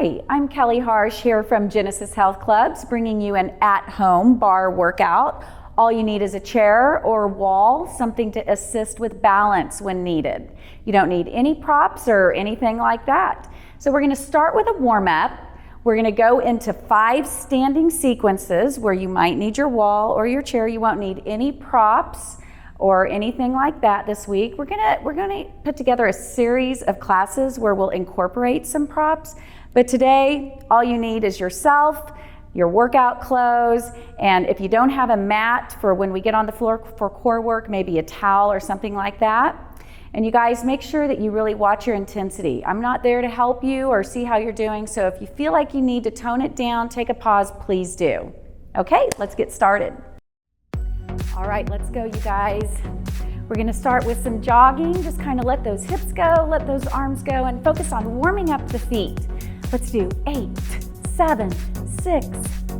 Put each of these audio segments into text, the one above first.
Hi, I'm Kelly Harsh here from Genesis Health Clubs, bringing you an at-home bar workout. All you need is a chair or wall, something to assist with balance when needed. You don't need any props or anything like that. So we're going to start with a warm-up. We're going to go into 5 standing sequences where you might need your wall or your chair. You won't need any props or anything like that this week. We're gonna put together a series of classes where we'll incorporate some props. But today, all you need is yourself, your workout clothes, and if you don't have a mat for when we get on the floor for core work, maybe a towel or something like that. And you guys, make sure that you really watch your intensity. I'm not there to help you or see how you're doing, so if you feel like you need to tone it down, take a pause, please do. Okay, let's get started. All right, let's go, you guys. We're gonna start with some jogging. Just kind of let those hips go, let those arms go, and focus on warming up the feet. Let's do 8, 7, 6,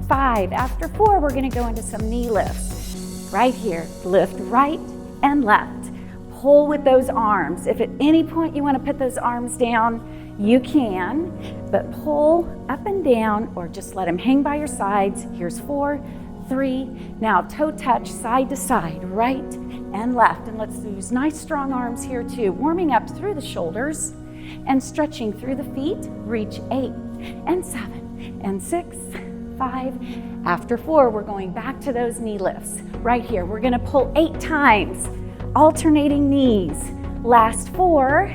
5. After 4, we're gonna go into some knee lifts. Right here, lift right and left. Pull with those arms. If at any point you wanna put those arms down, you can, but pull up and down or just let them hang by your sides. Here's 4, 3, now toe touch side to side, right and left. And let's use nice strong arms here too, warming up through the shoulders and stretching through the feet. Reach 8 and 7 and 6, 5. After 4, we're going back to those knee lifts. Right here, we're gonna pull 8 times, alternating knees. Last 4,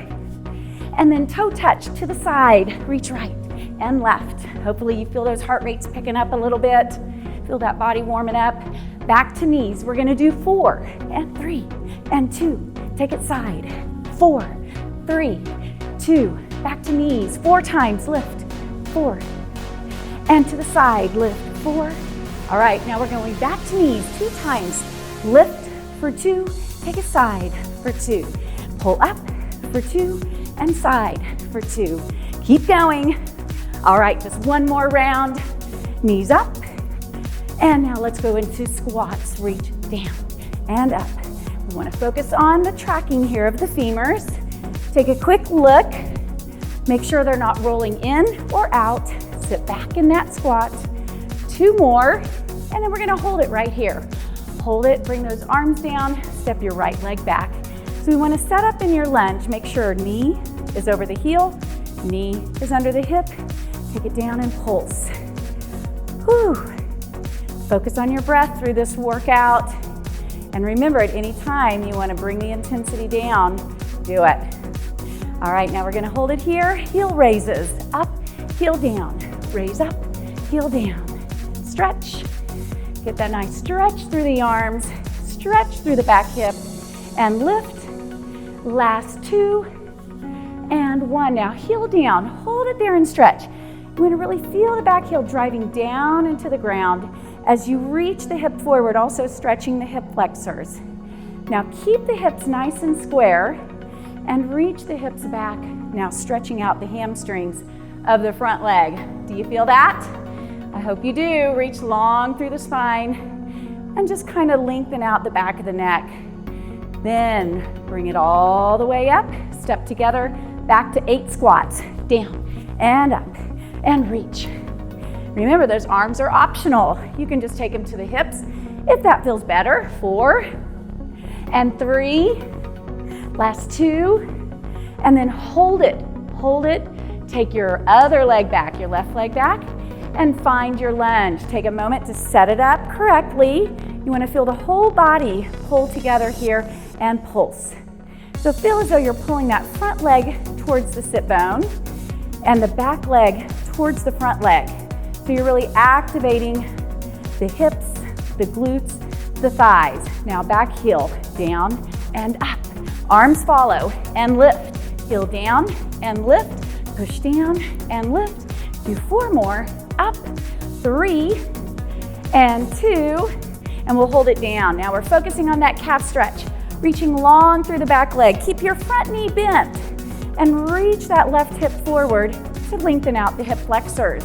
and then toe touch to the side, reach right and left. Hopefully you feel those heart rates picking up a little bit. Feel that body warming up. Back to knees. We're gonna do 4 and 3 and 2. Take it side. 4, 3, 2. Back to knees. 4 times. Lift. 4. And to the side. Lift. 4. All right, now we're going back to knees 2 times. Lift for 2. Take it side for 2. Pull up for 2 and side for 2. Keep going. All right, just one more round. Knees up. And now let's go into squats. Reach down and up. We want to focus on the tracking here of the femurs. Take a quick look. Make sure they're not rolling in or out. Sit back in that squat. 2 more, and then we're going to hold it right here. Hold it, bring those arms down, step your right leg back. So we want to set up in your lunge. Make sure knee is over the heel, knee is under the hip. Take it down and pulse. Whew. Focus on your breath through this workout. And remember, at any time you want to bring the intensity down, do it. All right, now we're going to hold it here. Heel raises, up, heel down. Raise up, heel down. Stretch. Get that nice stretch through the arms, stretch through the back hip, and lift. Last 2 and 1. Now heel down, hold it there and stretch. You want to really feel the back heel driving down into the ground as you reach the hip forward, also stretching the hip flexors. Now keep the hips nice and square and reach the hips back, now stretching out the hamstrings of the front leg. Do you feel that? I hope you do. Reach long through the spine and just kind of lengthen out the back of the neck. Then bring it all the way up, step together, back to 8 squats, down and up and reach. Remember, those arms are optional. You can just take them to the hips if that feels better. 4 and 3, last 2, and then hold it, take your other leg back, your left leg back, and find your lunge. Take a moment to set it up correctly. You want to feel the whole body pull together here and pulse. So feel as though you're pulling that front leg towards the sit bone and the back leg towards the front leg. So you're really activating the hips, the glutes, the thighs. Now back heel, down and up. Arms follow and lift. Heel down and lift. Push down and lift. Do 4 more. Up, 3 and 2. And we'll hold it down. Now we're focusing on that calf stretch. Reaching long through the back leg. Keep your front knee bent and reach that left hip forward to lengthen out the hip flexors.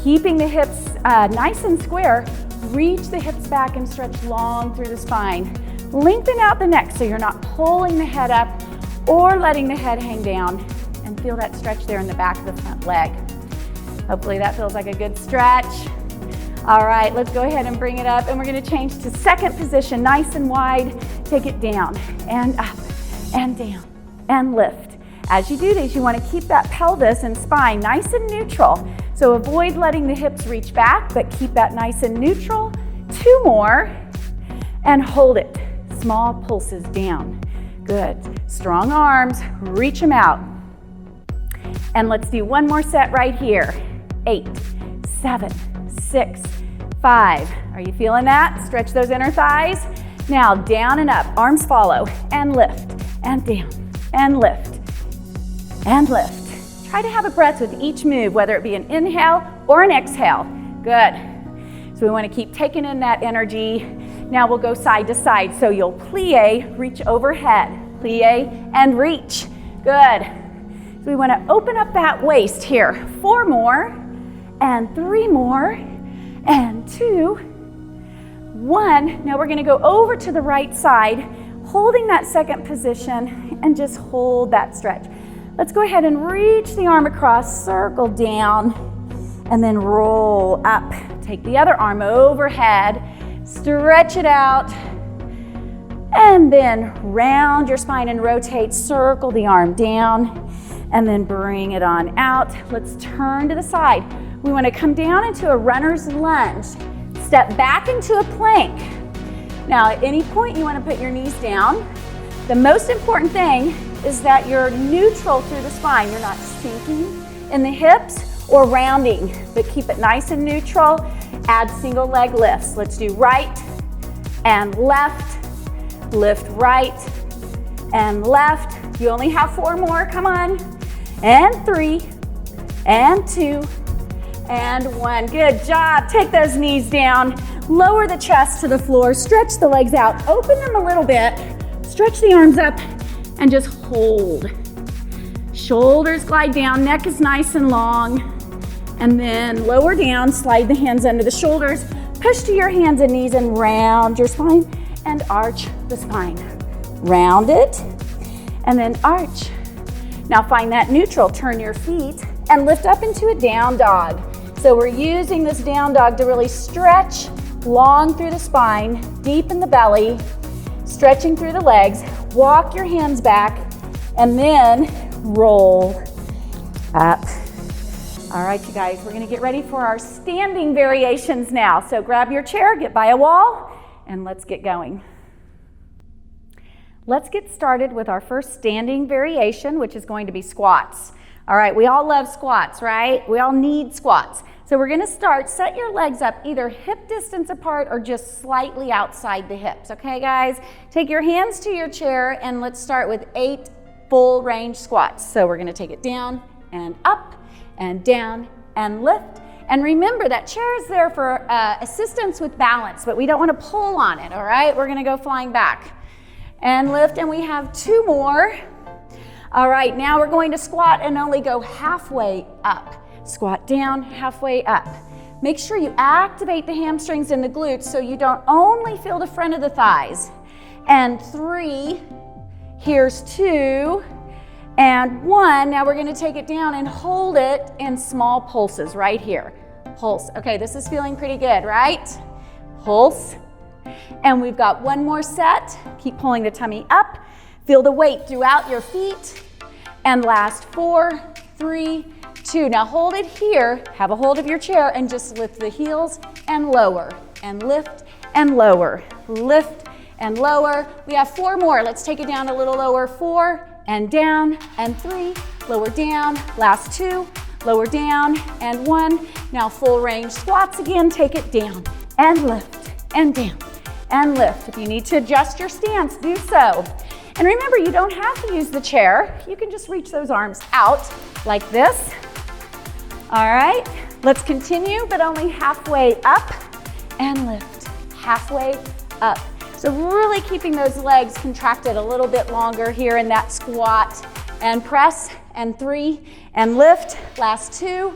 Keeping the hips nice and square, reach the hips back and stretch long through the spine. Lengthen out the neck so you're not pulling the head up or letting the head hang down, and feel that stretch there in the back of the front leg. Hopefully that feels like a good stretch. All right, let's go ahead and bring it up, and we're gonna change to second position, nice and wide. Take it down and up and down and lift. As you do this, you wanna keep that pelvis and spine nice and neutral. So avoid letting the hips reach back, but keep that nice and neutral. 2 more, and hold it. Small pulses down. Good. Strong arms, reach them out. And let's do one more set right here. 8, 7, 6, 5. Are you feeling that? Stretch those inner thighs. Now down and up, arms follow, and lift, and down, and lift, and lift. Try to have a breath with each move, whether it be an inhale or an exhale. Good. So we want to keep taking in that energy. Now we'll go side to side. So you'll plie, reach overhead, plie, and reach. Good. So we want to open up that waist here. 4 more, and 3 more, and 2, 1. Now we're going to go over to the right side, holding that second position, and just hold that stretch. Let's go ahead and reach the arm across, circle down, and then roll up. Take the other arm overhead, stretch it out, and then round your spine and rotate, circle the arm down, and then bring it on out. Let's turn to the side. We want to come down into a runner's lunge. Step back into a plank. Now, at any point you want to put your knees down. The most important thing is that you're neutral through the spine. You're not sinking in the hips or rounding, but keep it nice and neutral. Add single leg lifts. Let's do right and left, lift right and left. You only have 4 more, come on. And 3, and 2, and 1. Good job. Take those knees down. Lower the chest to the floor. Stretch the legs out. Open them a little bit. Stretch the arms up and just hold. Shoulders glide down. Neck is nice and long. And then lower down. Slide the hands under the shoulders. Push to your hands and knees and round your spine and arch the spine. Round it and then arch. Now find that neutral. Turn your feet and lift up into a down dog. So we're using this down dog to really stretch long through the spine, deep in the belly, stretching through the legs. Walk your hands back and then roll up. All right, you guys, we're gonna get ready for our standing variations now. So grab your chair, get by a wall, and let's get going. Let's get started with our first standing variation, which is going to be squats. All right, we all love squats, right? We all need squats. So we're gonna start, set your legs up either hip distance apart or just slightly outside the hips, okay guys? Take your hands to your chair and let's start with 8 full range squats. So we're gonna take it down and up and down and lift. And remember that chair is there for assistance with balance, but we don't wanna pull on it, all right? We're gonna go flying back and lift, and we have 2 more. All right, now we're going to squat and only go halfway up. Squat down, halfway up. Make sure you activate the hamstrings and the glutes so you don't only feel the front of the thighs. And 3, here's 2, and 1. Now we're gonna take it down and hold it in small pulses right here. Pulse. Okay, this is feeling pretty good, right? Pulse. And we've got 1 more set. Keep pulling the tummy up. Feel the weight throughout your feet. And last 4, 3, 2. Now hold it here. Have a hold of your chair and just lift the heels and lower. And lift and lower. Lift and lower. We have 4 more. Let's take it down a little lower. 4 and down and 3. Lower down. Last 2. Lower down and 1. Now full range squats again. Take it down and lift and down and lift. If you need to adjust your stance, do so. And remember, you don't have to use the chair. You can just reach those arms out like this. All right, let's continue, but only halfway up and lift, halfway up. So really keeping those legs contracted a little bit longer here in that squat, and press, and 3, and lift, last 2,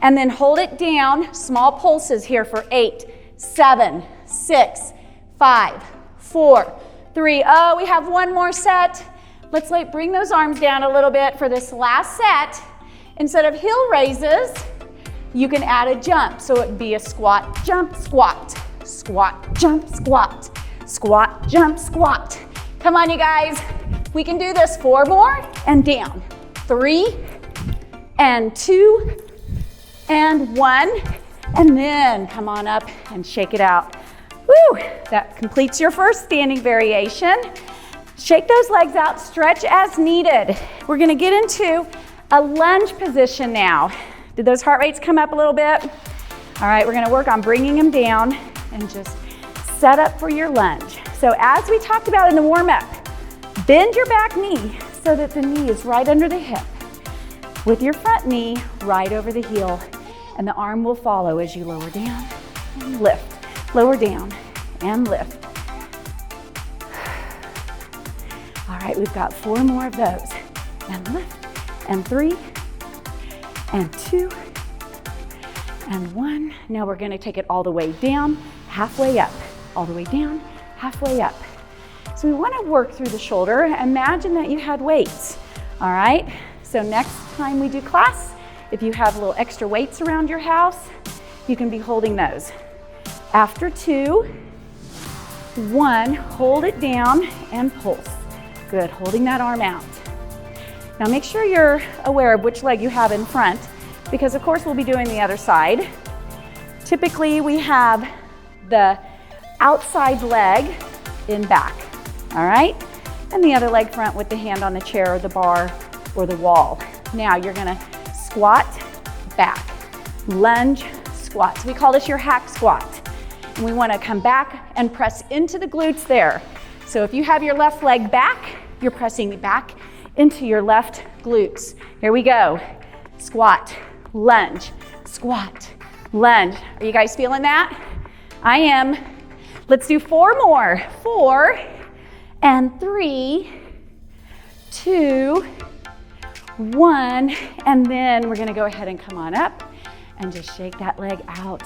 and then hold it down, small pulses here for 8, 7, 6, 5, 4, 3. Oh, we have 1 more set. Let's bring those arms down a little bit for this last set. Instead of heel raises, You can add a jump, so it would be a squat, jump, squat, squat, jump, squat, squat, jump, squat. Come on, you guys. We can do this. 4 more and down. 3 and 2 and 1. And then come on up and shake it out. Woo! That completes your first standing variation. Shake those legs out, stretch as needed. We're gonna get into a lunge position now. Did those heart rates come up a little bit? All right, we're gonna work on bringing them down and just set up for your lunge. So as we talked about in the warm-up, bend your back knee so that the knee is right under the hip, with your front knee right over the heel, and the arm will follow as you lower down and lift, lower down and lift. All right, we've got 4 more of those. And lift, and 3, and 2, and 1. Now we're gonna take it all the way down, halfway up, all the way down, halfway up. So we wanna work through the shoulder. Imagine that you had weights, all right? So next time we do class, if you have little extra weights around your house, you can be holding those. After 2, 1, hold it down and pulse. Good, holding that arm out. Now make sure you're aware of which leg you have in front, because of course we'll be doing the other side. Typically we have the outside leg in back, all right? And the other leg front with the hand on the chair or the bar or the wall. Now you're gonna squat, back, lunge, squat. So we call this your hack squat. And we wanna come back and press into the glutes there. So if you have your left leg back, you're pressing back into your left glutes. Here we go. Squat, lunge, squat, lunge. Are you guys feeling that? I am. Let's do 4 more. 4 and 3, 2, 1, and then we're gonna go ahead and come on up and just shake that leg out.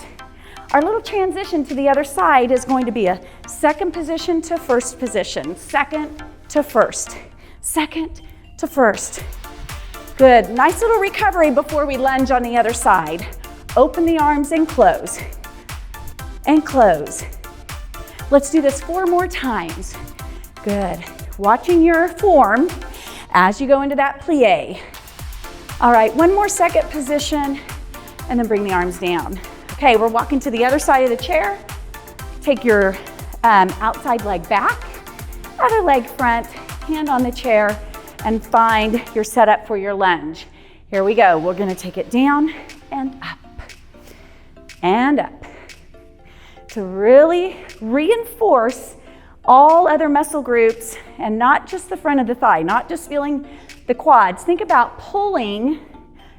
Our little transition to the other side is going to be a second position to first position, second to first, second to first. Good, nice little recovery before we lunge on the other side. Open the arms and close, and close. Let's do this 4 more times. Good, watching your form as you go into that plie. All right, 1 more second position, and then bring the arms down. Okay, we're walking to the other side of the chair. Take your outside leg back, other leg front, hand on the chair, and find your setup for your lunge. Here we go. We're gonna take it down and up, and up. To really reinforce all other muscle groups and not just the front of the thigh, not just feeling the quads. Think about pulling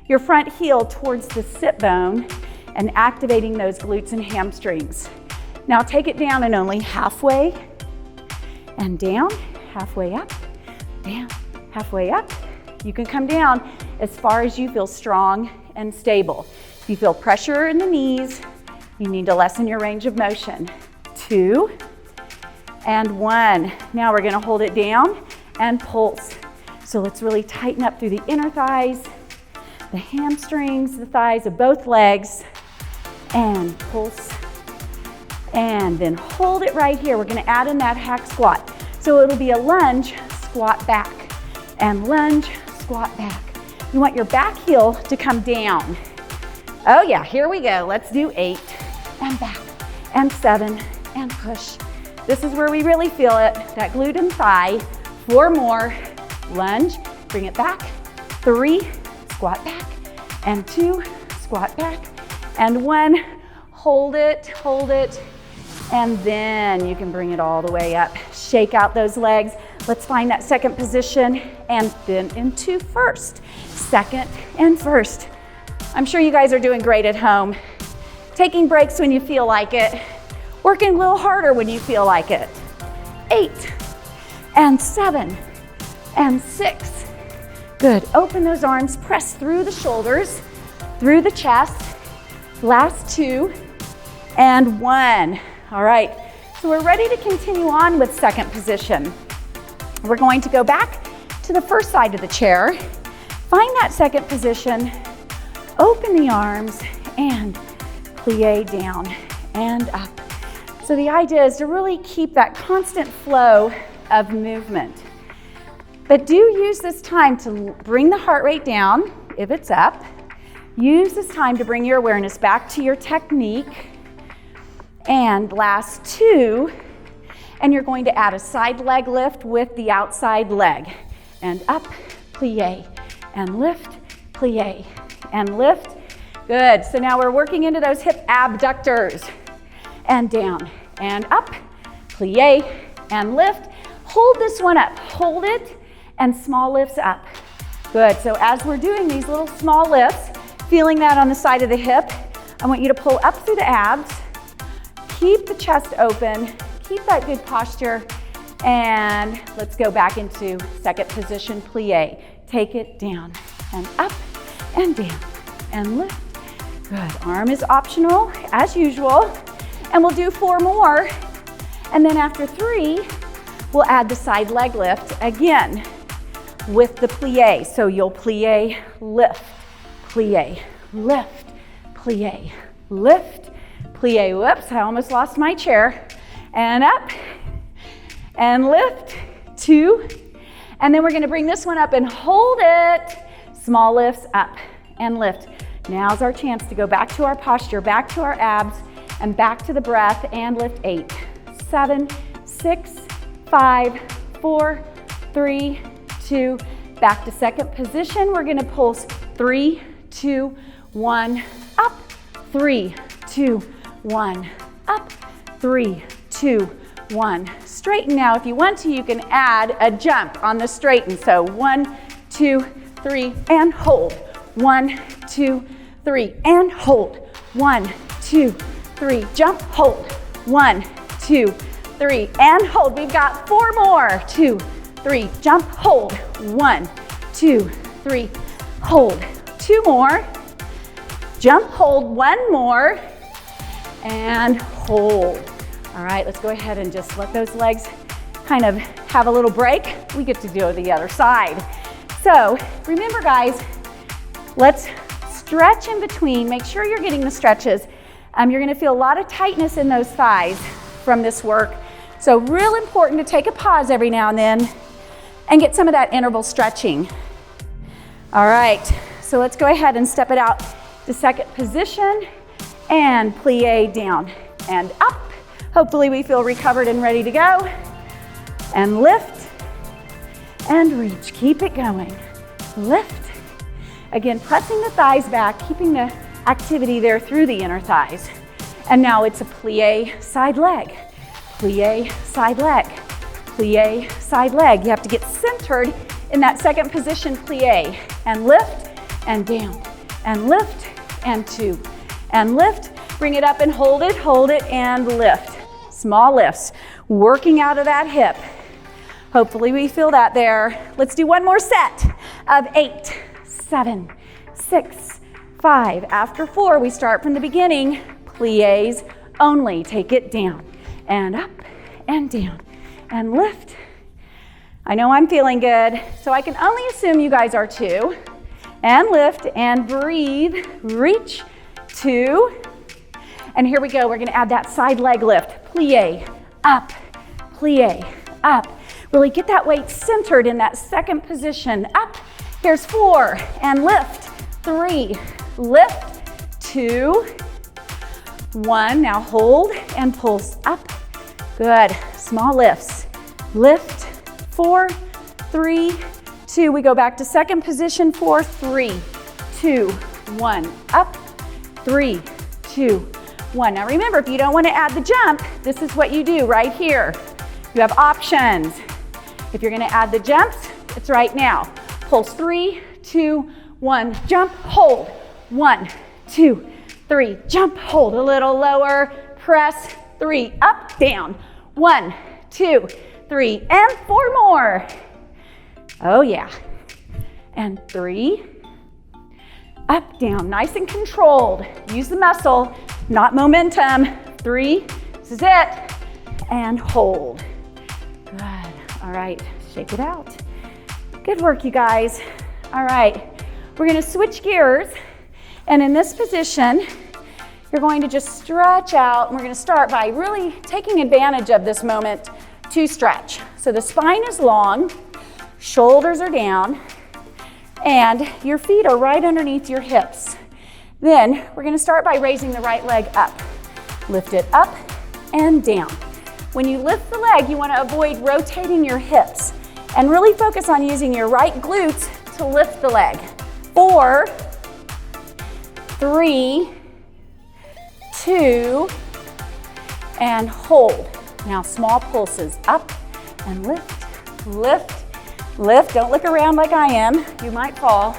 your front heel towards the sit bone and activating those glutes and hamstrings. Now take it down and only halfway, and down, halfway up, down, halfway up. You can come down as far as you feel strong and stable. If you feel pressure in the knees, you need to lessen your range of motion. 2 and 1. Now we're gonna hold it down and pulse. So let's really tighten up through the inner thighs, the hamstrings, the thighs of both legs, and pulse. And then hold it right here. We're gonna add in that hack squat. So it'll be a lunge, squat back, and lunge, squat back. You want your back heel to come down. Oh yeah, here we go. Let's do 8, and back, and 7, and push. This is where we really feel it, that glute and thigh. 4 more, lunge, bring it back, 3, squat back, and 2, squat back, and 1, hold it, and then you can bring it all the way up. Shake out those legs. Let's find that second position, and then into first, second and first. I'm sure you guys are doing great at home. Taking breaks when you feel like it, working a little harder when you feel like it. 8, and 7, and 6. Good, open those arms, press through the shoulders, through the chest. Last 2, and 1. All right, so we're ready to continue on with second position. We're going to go back to the first side of the chair, find that second position, open the arms, and plie down and up. So the idea is to really keep that constant flow of movement. But do use this time to bring the heart rate down if it's up. Use this time to bring your awareness back to your technique. And last two, and you're going to add a side leg lift with the outside leg. And up, plie, and lift, plie, and lift. Good, so now we're working into those hip abductors. And down, and up, plie, and lift. Hold this one up, hold it, and small lifts up. Good, so as we're doing these little small lifts, feeling that on the side of the hip, I want you to pull up through the abs, keep the chest open, keep that good posture, and let's go back into second position, plie. Take it down, and up, and down, and lift. Good, arm is optional, as usual, and we'll do 4 more, and then after 3, we'll add the side leg lift again with the plie. So you'll plie, lift, plie, lift, plie, lift, plie. Whoops, I almost lost my chair. And up, and lift, 2. And then we're gonna bring this one up and hold it. Small lifts, up, and lift. Now's our chance to go back to our posture, back to our abs, and back to the breath, and lift 8, 7, 6, 5, 4, 3, 2, back to second position. We're gonna pulse 3, 2, 1, up, 3, 2, 1, up, 3, 2, 1. Straighten now. If you want to, you can add a jump on the straighten. So 1, 2, 3, and hold. 1, 2, 3, and hold. 1, 2, 3, jump, hold. 1, 2, 3, and hold. We've got 4 more. 2, 3, jump, hold. 1, 2, 3, hold. 2 more. Jump, hold. 1 more. And hold. All right, let's go ahead and just let those legs kind of have a little break. We get to do the other side. So remember, guys, let's stretch in between. Make sure you're getting the stretches. You're gonna feel a lot of tightness in those thighs from this work. So real important to take a pause every now and then and get some of that interval stretching. All right, so let's go ahead and step it out to second position and plie down and up. Hopefully we feel recovered and ready to go. And lift and reach, keep it going. Lift. Again, pressing the thighs back, keeping the activity there through the inner thighs. And now it's a plie side leg. Plie side leg. Plie side leg. You have to get centered in that second position, plie. And lift and down. And lift and 2. And lift. Bring it up and hold it and lift. Small lifts. Working out of that hip. Hopefully we feel that there. Let's do 1 more set of 8, 7, 6, 5. After 4, we start from the beginning. Plies only. Take it down and up and down and lift. I know I'm feeling good, so I can only assume you guys are too. And lift and breathe. Reach, 2. And here we go. We're going to add that side leg lift. Plie, up, plie, up. Really get that weight centered in that second position. Up. Here's 4 and lift. 3, lift, 2, 1. Now hold and pulse up. Good. Small lifts. Lift, 4, 3, 2. We go back to second position. 4, 3, 2, 1. Up. 3, 2, 1. Now remember, if you don't want to add the jump, this is what you do right here. You have options. If you're going to add the jumps, it's right now. Pulse 3, 2, 1. Jump, hold. 1, 2, 3. Jump, hold. A little lower. Press. 3. Up, down. 1, 2, 3. And 4 more. Oh, yeah. And 3. Up, down. Nice and controlled. Use the muscle, not momentum. 3. This is it. And hold. Good. All right. Shake it out. Good work, you guys. All right. We're going to switch gears. And in this position, you're going to just stretch out, and we're going to start by really taking advantage of this moment to stretch. So the spine is long, shoulders are down, and your feet are right underneath your hips. Then we're going to start by raising the right leg up. Lift it up and down. When you lift the leg, you want to avoid rotating your hips and really focus on using your right glutes to lift the leg. 4, 3, 2, and hold. Now small pulses, up and lift, lift, lift. Don't look around like I am, you might fall.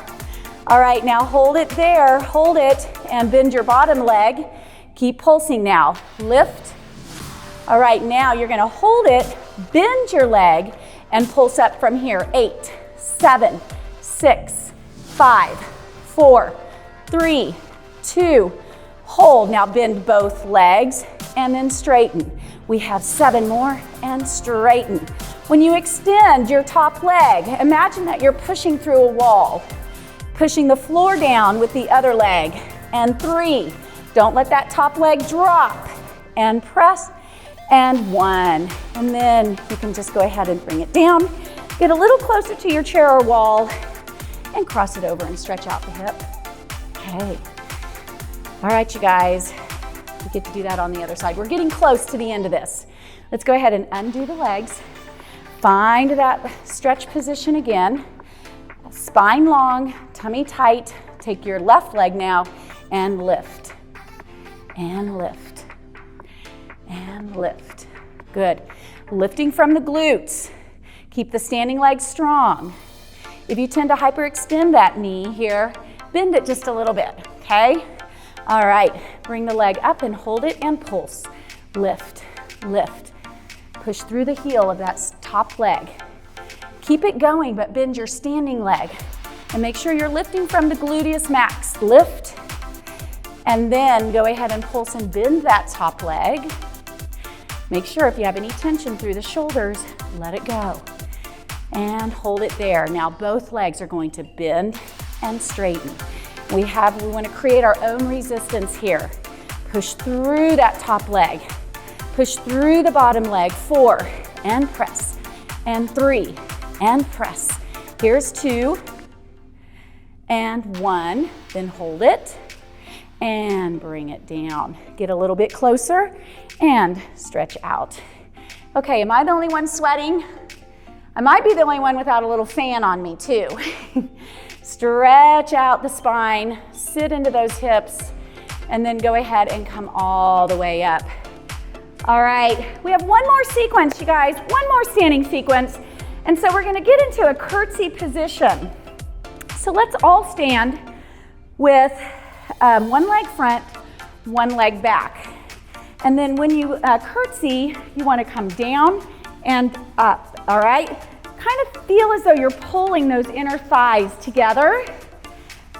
All right, now hold it there, hold it, and bend your bottom leg. Keep pulsing now, lift. All right, now you're gonna hold it, bend your leg, and pulse up from here. 8, 7, 6, 5, 4, 3, 2, hold. Now bend both legs and then straighten. We have 7 more and straighten. When you extend your top leg, imagine that you're pushing through a wall, pushing the floor down with the other leg. And 3, don't let that top leg drop. And press, and 1. And then you can just go ahead and bring it down. Get a little closer to your chair or wall and cross it over and stretch out the hip. Okay. All right, you guys, we get to do that on the other side. We're getting close to the end of this. Let's go ahead and undo the legs. Find that stretch position again. Spine long, tummy tight. Take your left leg now and lift, and lift, and lift. Good. Lifting from the glutes. Keep the standing leg strong. If you tend to hyperextend that knee here, bend it just a little bit, okay? All right, bring the leg up and hold it and pulse. Lift, lift. Push through the heel of that top leg. Keep it going, but bend your standing leg. And make sure you're lifting from the gluteus max. Lift, and then go ahead and pulse and bend that top leg. Make sure if you have any tension through the shoulders, let it go. And hold it there. Now both legs are going to bend and straighten. We want to create our own resistance here. Push through that top leg. Push through the bottom leg. 4, and press. And 3, and press. Here's 2, and 1. Then hold it, and bring it down. Get a little bit closer, and stretch out. Okay, am I the only one sweating? I might be the only one without a little fan on me too. Stretch out the spine, sit into those hips, and then go ahead and come all the way up. All right, we have one more sequence, you guys, one more standing sequence. And so we're gonna get into a curtsy position. So let's all stand with one leg front, one leg back. And then when you curtsy, you wanna come down and up, all right? Kind of feel as though you're pulling those inner thighs together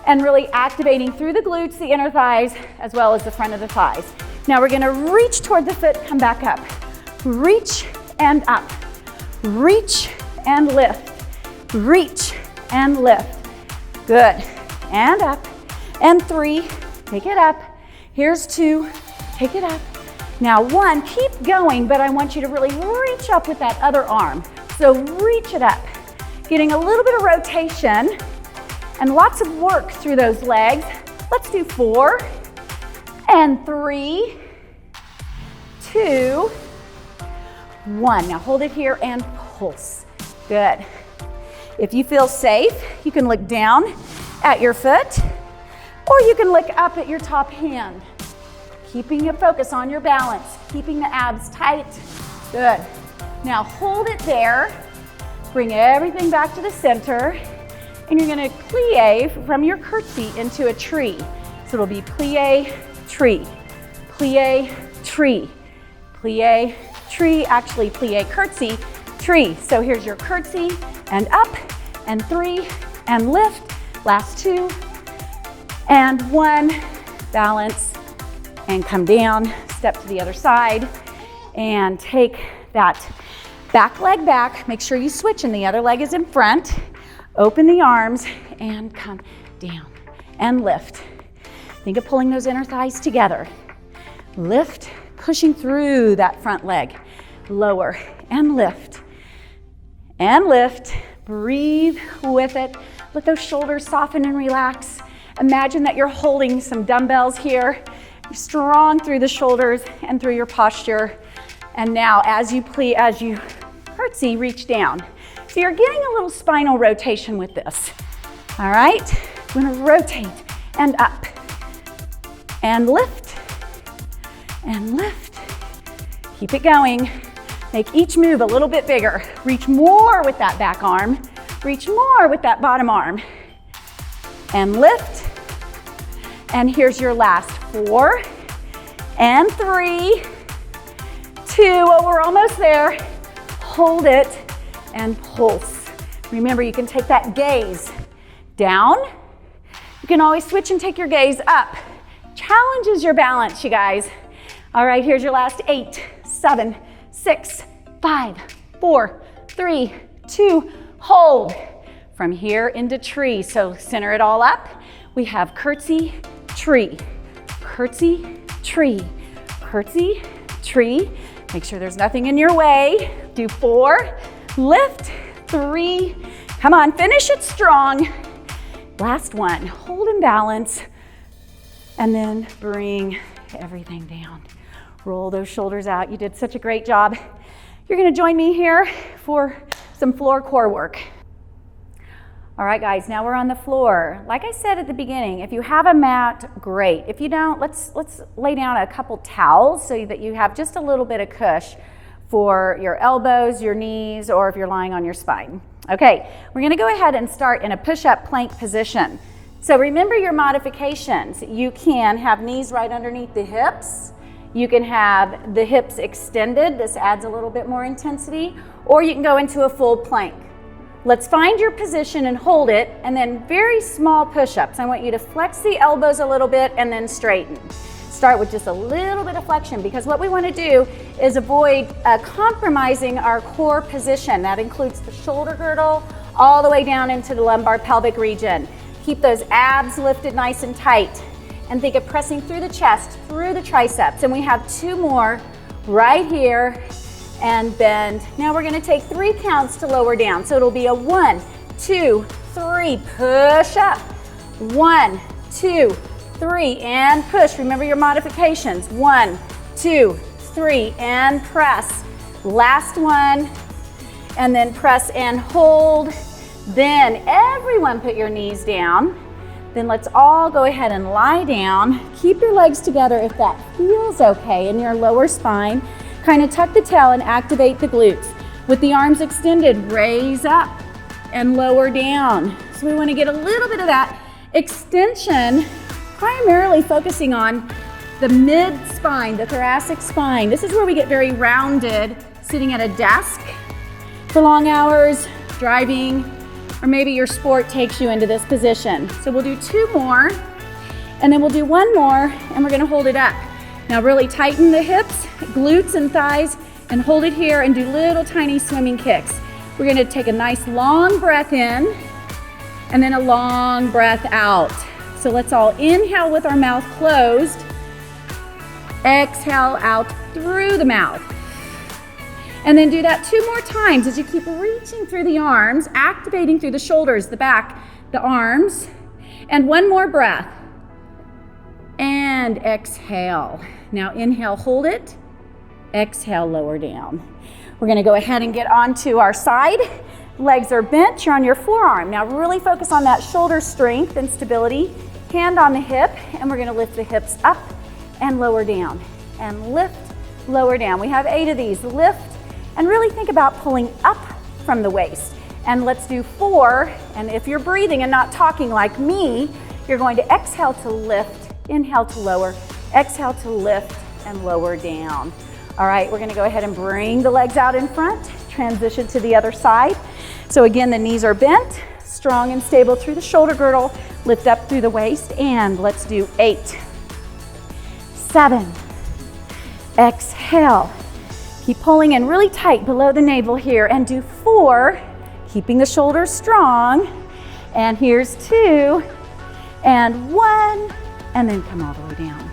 and really activating through the glutes, the inner thighs, as well as the front of the thighs. Now we're gonna reach toward the foot, come back up. Reach and up. Reach and lift. Reach and lift. Good. And up. And 3, take it up. Here's 2, take it up. Now 1, keep going, but I want you to really reach up with that other arm. So reach it up, getting a little bit of rotation and lots of work through those legs. Let's do 4, and 3, 2, 1. Now hold it here and pulse. Good. If you feel safe, you can look down at your foot, or you can look up at your top hand. Keeping your focus on your balance, keeping the abs tight. Good. Now hold it there, bring everything back to the center, and you're gonna plie from your curtsy into a tree. So it'll be plie, tree, plie, tree, plie, tree, actually plie, curtsy, tree. So here's your curtsy, and up, and 3, and lift, last 2, and 1, balance, and come down, step to the other side, and take that back leg back. Make sure you switch and the other leg is in front. Open the arms and come down and lift. Think of pulling those inner thighs together. Lift, pushing through that front leg. Lower and lift. And lift. Breathe with it. Let those shoulders soften and relax. Imagine that you're holding some dumbbells here. You're strong through the shoulders and through your posture. And now as you curtsy, reach down. So you're getting a little spinal rotation with this. All right, we're gonna rotate and up. And lift, and lift. Keep it going. Make each move a little bit bigger. Reach more with that back arm. Reach more with that bottom arm. And lift. And here's your last 4 and 3, 2, oh, we're almost there. Hold it and pulse. Remember, you can take that gaze down. You can always switch and take your gaze up. Challenges your balance, you guys. All right, here's your last 8, 7, 6, 5, 4, 3, 2, hold. From here into tree, so center it all up. We have curtsy, tree, curtsy, tree, curtsy, tree. Make sure there's nothing in your way. Do 4, lift, 3, come on, finish it strong. Last one, hold and balance, and then bring everything down. Roll those shoulders out. You did such a great job. You're gonna join me here for some floor core work. All right, guys, now we're on the floor. Like I said at the beginning, if you have a mat, great. If you don't, let's lay down a couple towels so that you have just a little bit of cush for your elbows, your knees, or if you're lying on your spine. Okay, we're gonna go ahead and start in a push-up plank position. So remember your modifications. You can have knees right underneath the hips. You can have the hips extended. This adds a little bit more intensity. Or you can go into a full plank. Let's find your position and hold it, and then very small push-ups. I want you to flex the elbows a little bit and then straighten. Start with just a little bit of flexion, because what we want to do is avoid compromising our core position. That includes the shoulder girdle all the way down into the lumbar pelvic region. Keep those abs lifted nice and tight, and think of pressing through the chest, through the triceps. And we have 2 more right here. And bend. Now we're gonna take 3 counts to lower down. So it'll be a 1, 2, 3, push up. 1, 2, 3, and push. Remember your modifications. 1, 2, 3, and press. Last one, and then press and hold. Then everyone put your knees down. Then let's all go ahead and lie down. Keep your legs together if that feels okay in your lower spine. Kind of tuck the tail and activate the glutes. With the arms extended, raise up and lower down. So we want to get a little bit of that extension, primarily focusing on the mid-spine, the thoracic spine. This is where we get very rounded, sitting at a desk for long hours, driving, or maybe your sport takes you into this position. So we'll do 2 more, and then we'll do 1 more, and we're going to hold it up. Now really tighten the hips, glutes and thighs, and hold it here and do little tiny swimming kicks. We're gonna take a nice long breath in and then a long breath out. So let's all inhale with our mouth closed. Exhale out through the mouth. And then do that 2 more times as you keep reaching through the arms, activating through the shoulders, the back, the arms. And 1 more breath. And exhale. Now inhale, hold it. Exhale, lower down. We're gonna go ahead and get onto our side. Legs are bent, you're on your forearm. Now really focus on that shoulder strength and stability. Hand on the hip, and we're gonna lift the hips up and lower down. And lift, lower down. We have 8 of these. Lift, and really think about pulling up from the waist. And let's do 4, and if you're breathing and not talking like me, you're going to exhale to lift, inhale to lower, exhale to lift and lower down. All right, we're gonna go ahead and bring the legs out in front, transition to the other side. So again, the knees are bent, strong and stable through the shoulder girdle, lift up through the waist, and let's do 8, 7, exhale. Keep pulling in really tight below the navel here, and do 4, keeping the shoulders strong. And here's 2, and 1, and then come all the way down.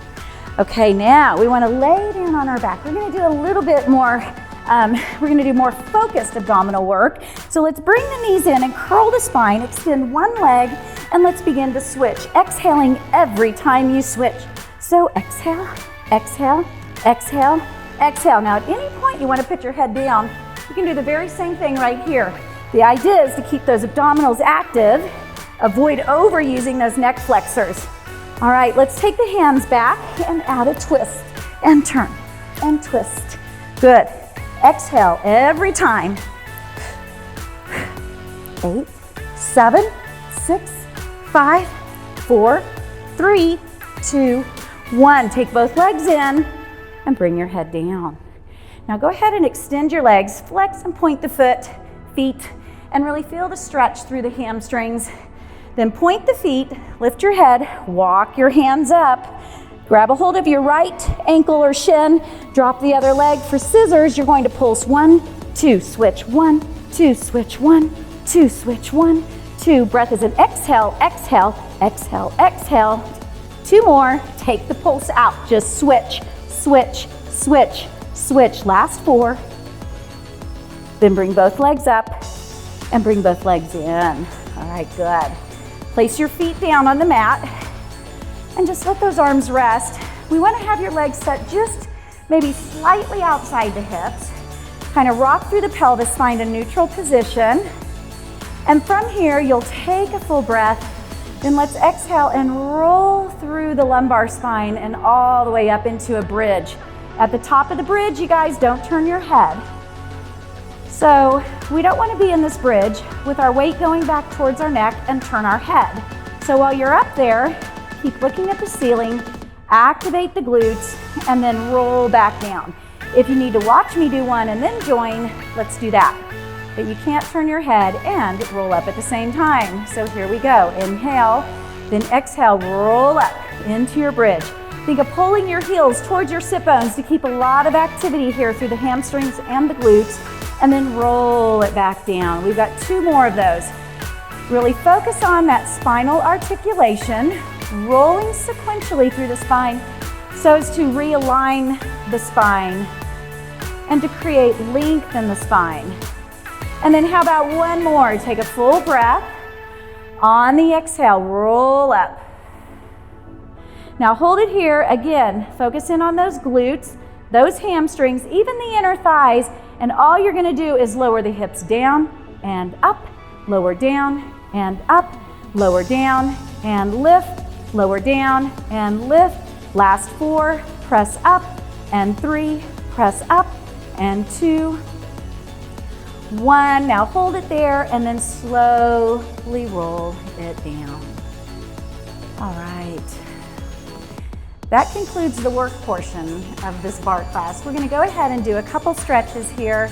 Okay, now we want to lay down on our back. We're going to do a little bit more, we're going to do more focused abdominal work. So let's bring the knees in and curl the spine, extend one leg, and let's begin to switch, exhaling every time you switch. So exhale, exhale, exhale, exhale. Now at any point you want to put your head down, you can do the very same thing right here. The idea is to keep those abdominals active, avoid overusing those neck flexors. All right, let's take the hands back and add a twist and turn and twist. Good. Exhale every time. 8, 7, 6, 5, 4, 3, 2, 1. Take both legs in and bring your head down. Now go ahead and extend your legs, flex and point the feet, and really feel the stretch through the hamstrings. Then point the feet, lift your head, walk your hands up, grab a hold of your right ankle or shin, drop the other leg. For scissors, you're going to pulse 1, 2, switch, 1, 2, switch, 1, 2, switch, 1, 2. Breath is an exhale, exhale, exhale, exhale. 2 more, take the pulse out, just switch, switch, switch, switch. Last 4. Then bring both legs up and bring both legs in. All right, good. Place your feet down on the mat and just let those arms rest. We want to have your legs set just maybe slightly outside the hips. Kind of rock through the pelvis, find a neutral position. And from here, you'll take a full breath. Then let's exhale and roll through the lumbar spine and all the way up into a bridge. At the top of the bridge, you guys, don't turn your head. So we don't want to be in this bridge with our weight going back towards our neck and turn our head. So while you're up there, keep looking at the ceiling, activate the glutes, and then roll back down. If you need to watch me do one and then join, let's do that. But you can't turn your head and roll up at the same time. So here we go. Inhale, then exhale, roll up into your bridge. Think of pulling your heels towards your sit bones to keep a lot of activity here through the hamstrings and the glutes. And then roll it back down. We've got 2 more of those. Really focus on that spinal articulation, rolling sequentially through the spine so as to realign the spine and to create length in the spine. And then how about 1 more? Take a full breath. On the exhale, roll up. Now hold it here. Again, focus in on those glutes, those hamstrings, even the inner thighs. And all you're going to do is lower the hips down and up, lower down and up, lower down and lift, lower down and lift. Last 4, press up, and 3, press up, and 2, 1. Now hold it there and then slowly roll it down. All right. That concludes the work portion of this barre class. We're going to go ahead and do a couple stretches here.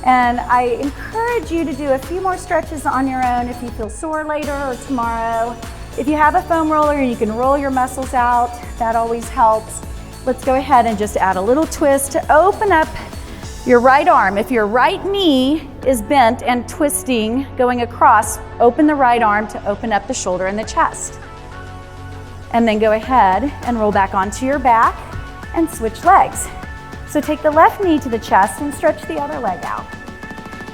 And I encourage you to do a few more stretches on your own if you feel sore later or tomorrow. If you have a foam roller, you can roll your muscles out. That always helps. Let's go ahead and just add a little twist to open up your right arm. If your right knee is bent and twisting, going across, open the right arm to open up the shoulder and the chest. And then go ahead and roll back onto your back and switch legs. So take the left knee to the chest and stretch the other leg out.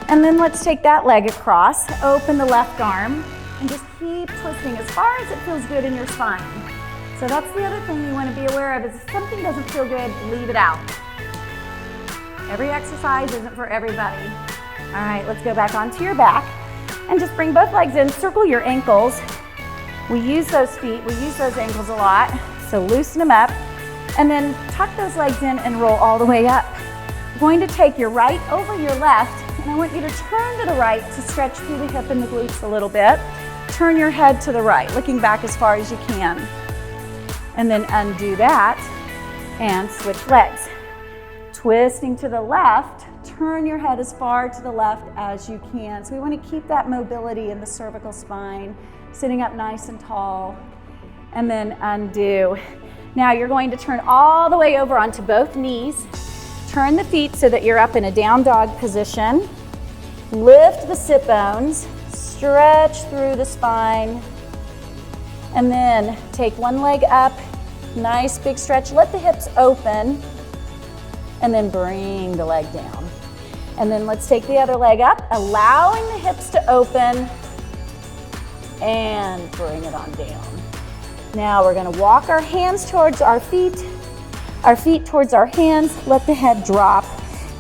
And then let's take that leg across, open the left arm, and just keep twisting as far as it feels good in your spine. So that's the other thing you want to be aware of is if something doesn't feel good, leave it out. Every exercise isn't for everybody. All right, let's go back onto your back and just bring both legs in, circle your ankles. We use those feet, we use those ankles a lot, so loosen them up, and then tuck those legs in and roll all the way up. You're going to take your right over your left, and I want you to turn to the right to stretch through the hip and the glutes a little bit. Turn your head to the right, looking back as far as you can. And then undo that and switch legs. Twisting to the left, turn your head as far to the left as you can. So we want to keep that mobility in the cervical spine, sitting up nice and tall, and then undo. Now you're going to turn all the way over onto both knees. Turn the feet so that you're up in a down dog position. Lift the sit bones, stretch through the spine, and then take one leg up Nice big stretch. Let the hips open and then bring the leg down. And then let's take the other leg up, allowing the hips to open and bring it on down. Now we're gonna walk our hands towards our feet towards our hands. Let the head drop,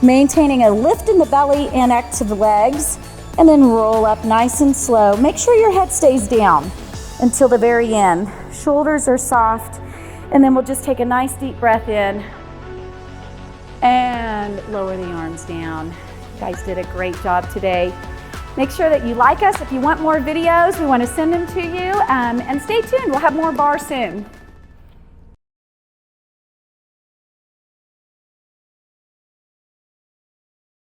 maintaining a lift in the belly and active legs, and then roll up nice and slow. Make sure your head stays down until the very end. Shoulders are soft, and then we'll just take a nice deep breath in and lower the arms down. You guys did a great job today. Make sure that you like us. If you want more videos, we want to send them to you. And stay tuned. We'll have more barre soon.